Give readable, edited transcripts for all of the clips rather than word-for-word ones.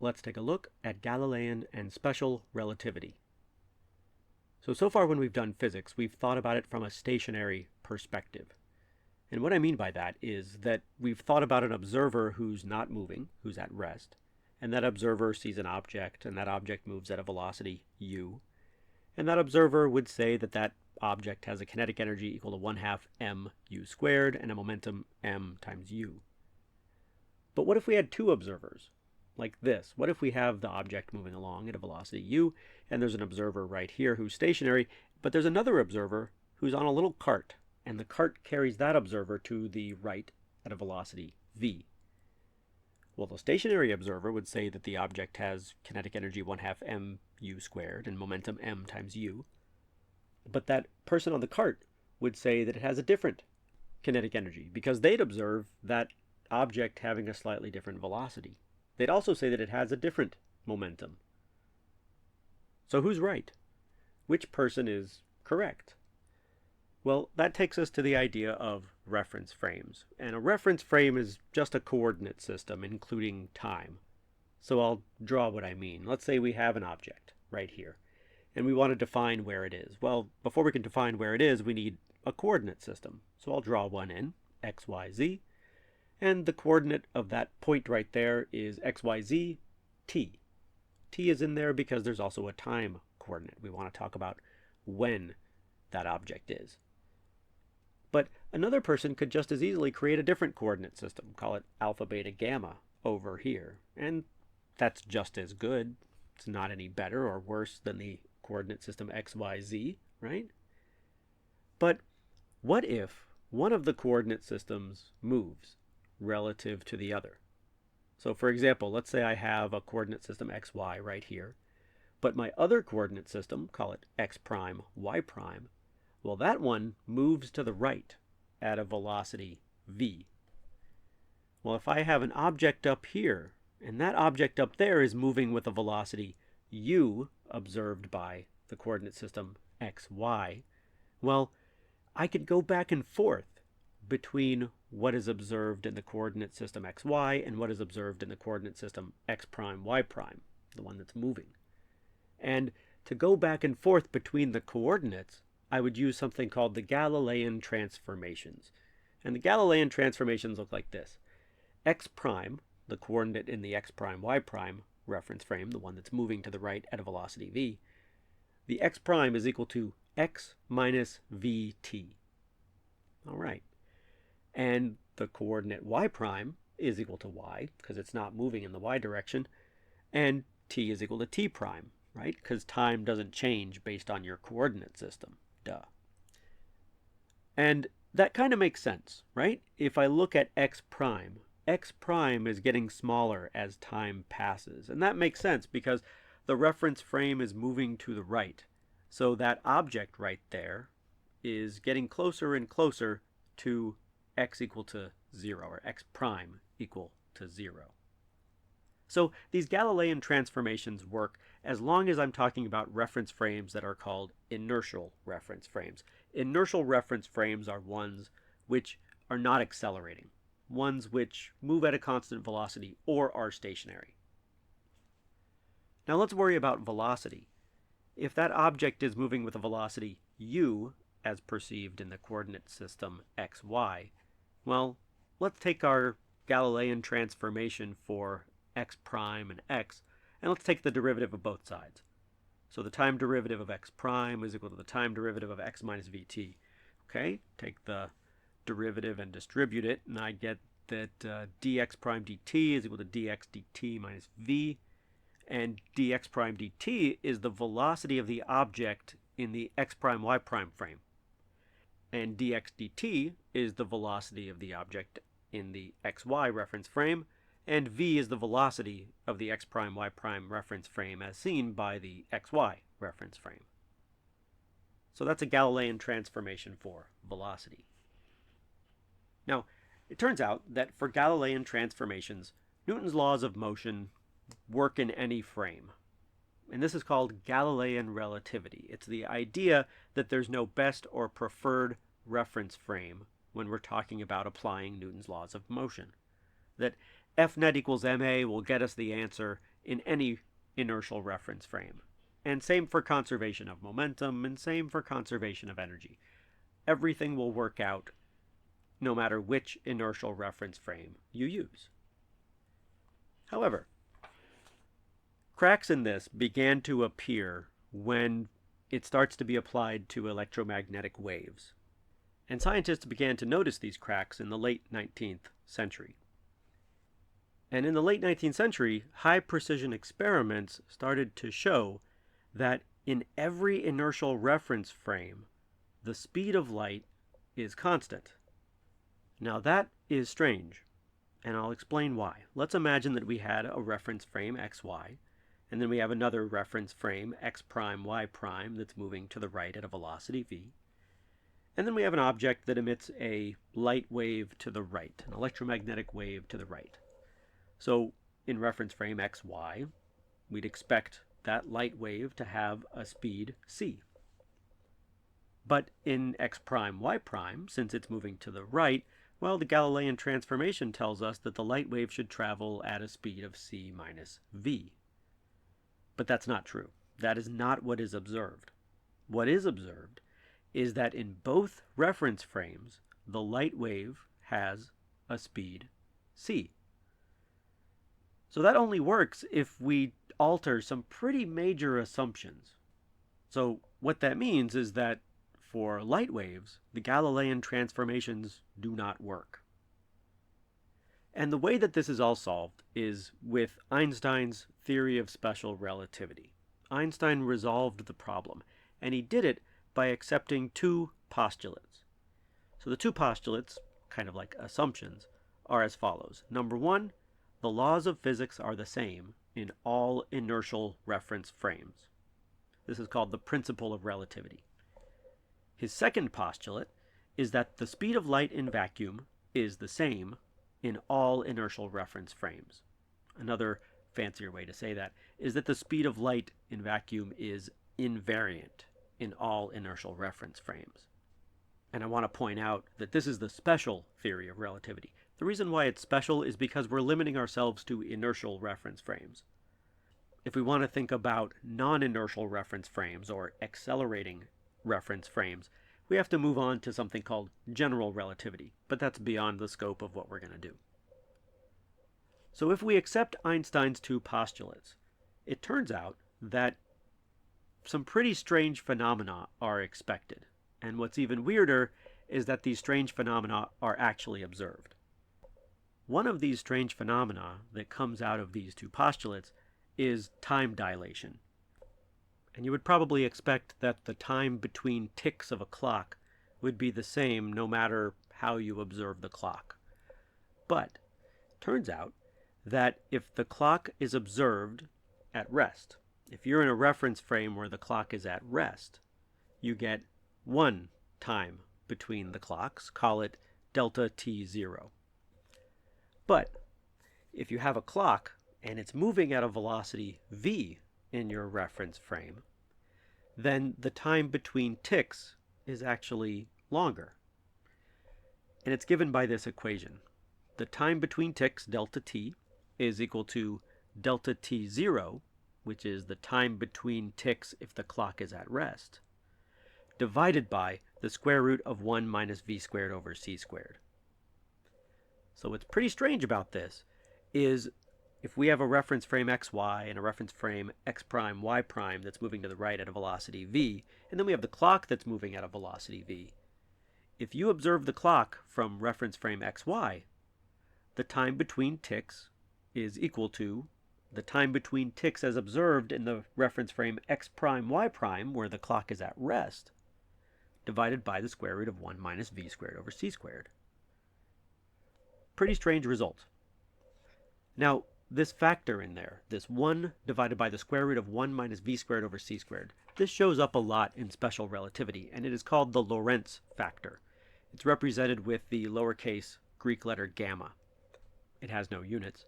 let's take a look at Galilean and special relativity. So far when we've done physics, we've thought about it from a stationary perspective. And what I mean by that is that we've thought about an observer who's not moving, who's at rest, and that observer sees an object, and that object moves at a velocity u, and that observer would say that that object has a kinetic energy equal to 1/2 mu squared and a momentum m times u. But what if we had two observers, like this? What if we have the object moving along at a velocity u, and there's an observer right here who's stationary, but there's another observer who's on a little cart, and the cart carries that observer to the right at a velocity v. Well, the stationary observer would say that the object has kinetic energy 1/2 mu squared and momentum m times u, but that person on the cart would say that it has a different kinetic energy because they'd observe that object having a slightly different velocity. They'd also say that it has a different momentum. So who's right? Which person is correct? Well, that takes us to the idea of reference frames. And a reference frame is just a coordinate system, including time. So I'll draw what I mean. Let's say we have an object right here, and we want to define where it is. Well, before we can define where it is, we need a coordinate system. So I'll draw one in, x, y, z. And the coordinate of that point right there is x, y, z, t. T is in there because there's also a time coordinate. We want to talk about when that object is. But another person could just as easily create a different coordinate system, call it alpha, beta, gamma over here. And that's just as good. It's not any better or worse than the coordinate system x, y, z, right? But what if one of the coordinate systems moves relative to the other? So for example, let's say I have a coordinate system x, y right here, but my other coordinate system, call it x prime, y prime, well, that one moves to the right at a velocity v. Well, if I have an object up here, and that object up there is moving with a velocity u observed by the coordinate system x, y, well, I could go back and forth between what is observed in the coordinate system x, y and what is observed in the coordinate system x prime, y prime, the one that's moving. And to go back and forth between the coordinates, I would use something called the Galilean transformations. And the Galilean transformations look like this. X prime, the coordinate in the x prime, y prime reference frame, the one that's moving to the right at a velocity v, the x prime is equal to x minus vt. All right. And the coordinate y prime is equal to y, because it's not moving in the y direction, and t is equal to t prime, right? Because time doesn't change based on your coordinate system. Duh. And that kind of makes sense, right? If I look at x prime is getting smaller as time passes. And that makes sense because the reference frame is moving to the right. So that object right there is getting closer and closer to x equal to 0, or x prime equal to 0. So these Galilean transformations work as long as I'm talking about reference frames that are called inertial reference frames. Inertial reference frames are ones which are not accelerating, ones which move at a constant velocity or are stationary. Now let's worry about velocity. If that object is moving with a velocity u, as perceived in the coordinate system x, y, well, let's take our Galilean transformation for x prime and x, and let's take the derivative of both sides. So the time derivative of x prime is equal to the time derivative of x minus vt. Okay, take the derivative and distribute it, and I get that dx prime dt is equal to dx dt minus v, and dx prime dt is the velocity of the object in the x prime y prime frame, and dx dt is the velocity of the object in the xy reference frame, and v is the velocity of the x prime y prime reference frame as seen by the xy reference frame. So that's a Galilean transformation for velocity. Now, it turns out that for Galilean transformations, Newton's laws of motion work in any frame. And this is called Galilean relativity. It's the idea that there's no best or preferred reference frame when we're talking about applying Newton's laws of motion. That F net equals ma will get us the answer in any inertial reference frame. And same for conservation of momentum, and same for conservation of energy. Everything will work out no matter which inertial reference frame you use. However, cracks in this began to appear when it starts to be applied to electromagnetic waves. And scientists began to notice these cracks in the late 19th century. And in the late 19th century, high-precision experiments started to show that in every inertial reference frame, the speed of light is constant. Now that is strange, and I'll explain why. Let's imagine that we had a reference frame xy, and then we have another reference frame x prime, y prime that's moving to the right at a velocity v. And then we have an object that emits a light wave to the right, an electromagnetic wave to the right. So in reference frame xy, we'd expect that light wave to have a speed c. But in x prime, y prime, since it's moving to the right, well, the Galilean transformation tells us that the light wave should travel at a speed of c minus v. But that's not true. That is not what is observed. What is observed is that in both reference frames, the light wave has a speed c. So that only works if we alter some pretty major assumptions. So what that means is that for light waves, the Galilean transformations do not work. And the way that this is all solved is with Einstein's theory of special relativity. Einstein resolved the problem, and he did it by accepting two postulates. So the two postulates, kind of like assumptions, are as follows. Number one, the laws of physics are the same in all inertial reference frames. This is called the principle of relativity. His second postulate is that the speed of light in vacuum is the same in all inertial reference frames. Another fancier way to say that is that the speed of light in vacuum is invariant in all inertial reference frames. And I want to point out that this is the special theory of relativity. The reason why it's special is because we're limiting ourselves to inertial reference frames. If we want to think about non-inertial reference frames or accelerating reference frames, we have to move on to something called general relativity, but that's beyond the scope of what we're going to do. So if we accept Einstein's two postulates, it turns out that some pretty strange phenomena are expected. And what's even weirder is that these strange phenomena are actually observed. One of these strange phenomena that comes out of these two postulates is time dilation. And you would probably expect that the time between ticks of a clock would be the same no matter how you observe the clock. But it turns out that if the clock is observed at rest, if you're in a reference frame where the clock is at rest, you get one time between the clocks, call it delta t0. But if you have a clock and it's moving at a velocity v in your reference frame, then the time between ticks is actually longer. And it's given by this equation. The time between ticks, delta t, is equal to delta t0, which is the time between ticks if the clock is at rest, divided by the square root of 1 minus v squared over c squared. So what's pretty strange about this is if we have a reference frame xy and a reference frame x prime, y prime that's moving to the right at a velocity v, and then we have the clock that's moving at a velocity v, if you observe the clock from reference frame xy, the time between ticks is equal to the time between ticks as observed in the reference frame x prime, y prime, where the clock is at rest, divided by the square root of 1 minus v squared over c squared. Pretty strange result. Now, this factor in there, this 1 divided by the square root of 1 minus v squared over c squared, this shows up a lot in special relativity, and it is called the Lorentz factor. It's represented with the lowercase Greek letter gamma. It has no units.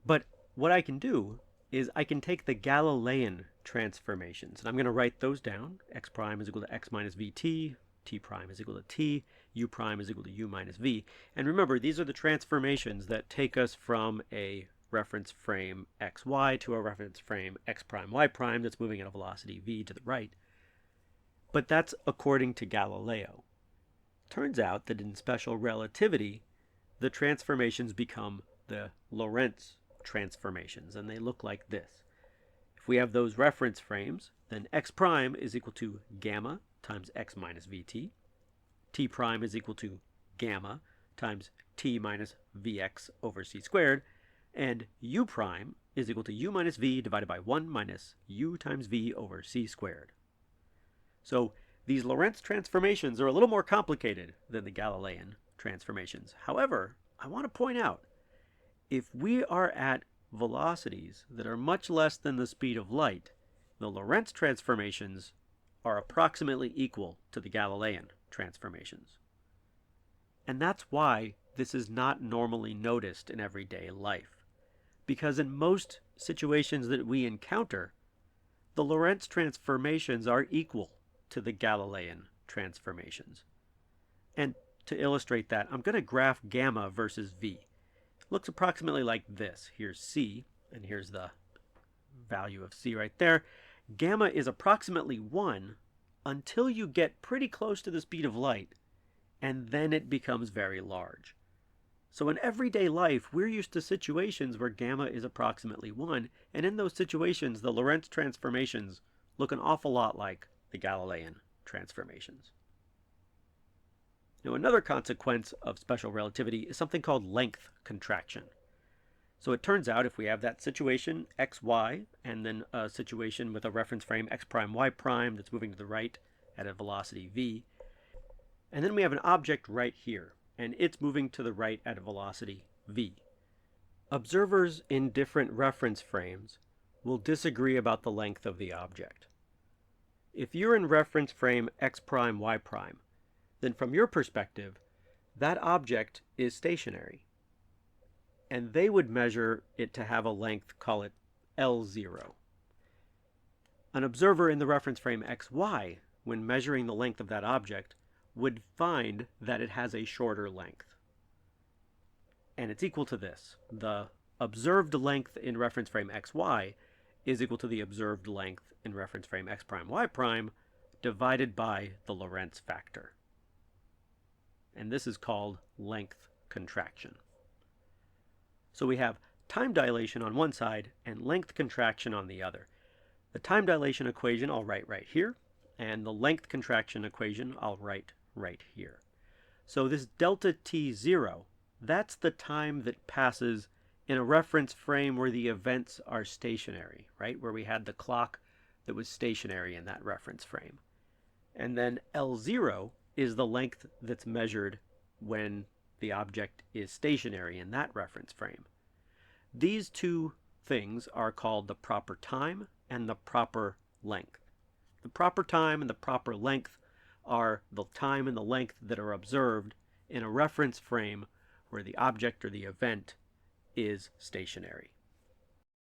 But what I can do is I can take the Galilean transformations, and I'm going to write those down. X prime is equal to x minus vt, t prime is equal to t, u prime is equal to u minus v. And remember, these are the transformations that take us from a reference frame xy to a reference frame x prime y prime that's moving at a velocity v to the right. But that's according to Galileo. Turns out that in special relativity, the transformations become the Lorentz transformations, and they look like this. If we have those reference frames, then x prime is equal to gamma times x minus vt, t prime is equal to gamma times t minus vx over c squared, and u prime is equal to u minus v divided by 1 minus u times v over c squared. So these Lorentz transformations are a little more complicated than the Galilean transformations. However, I want to point out, if we are at velocities that are much less than the speed of light, the Lorentz transformations are approximately equal to the Galilean transformations. And that's why this is not normally noticed in everyday life. Because in most situations that we encounter, the Lorentz transformations are equal to the Galilean transformations. And to illustrate that, I'm going to graph gamma versus v. It looks approximately like this. Here's c, and here's the value of c right there. Gamma is approximately 1 until you get pretty close to the speed of light, and then it becomes very large. So in everyday life, we're used to situations where gamma is approximately 1, and in those situations, the Lorentz transformations look an awful lot like the Galilean transformations. Now, another consequence of special relativity is something called length contraction. So it turns out if we have that situation xy and then a situation with a reference frame x prime y prime that's moving to the right at a velocity v, and then we have an object right here and it's moving to the right at a velocity v. Observers in different reference frames will disagree about the length of the object. If you're in reference frame x prime y prime, then from your perspective, that object is stationary. And they would measure it to have a length, call it L0. An observer in the reference frame xy, when measuring the length of that object, would find that it has a shorter length. And it's equal to this. The observed length in reference frame xy is equal to the observed length in reference frame x prime y prime divided by the Lorentz factor. And this is called length contraction. So we have time dilation on one side and length contraction on the other. The time dilation equation I'll write right here, and the length contraction equation I'll write right here. So this delta t0, that's the time that passes in a reference frame where the events are stationary, right? Where we had the clock that was stationary in that reference frame. And then L0 is the length that's measured when the object is stationary in that reference frame. These two things are called the proper time and the proper length. The proper time and the proper length are the time and the length that are observed in a reference frame where the object or the event is stationary.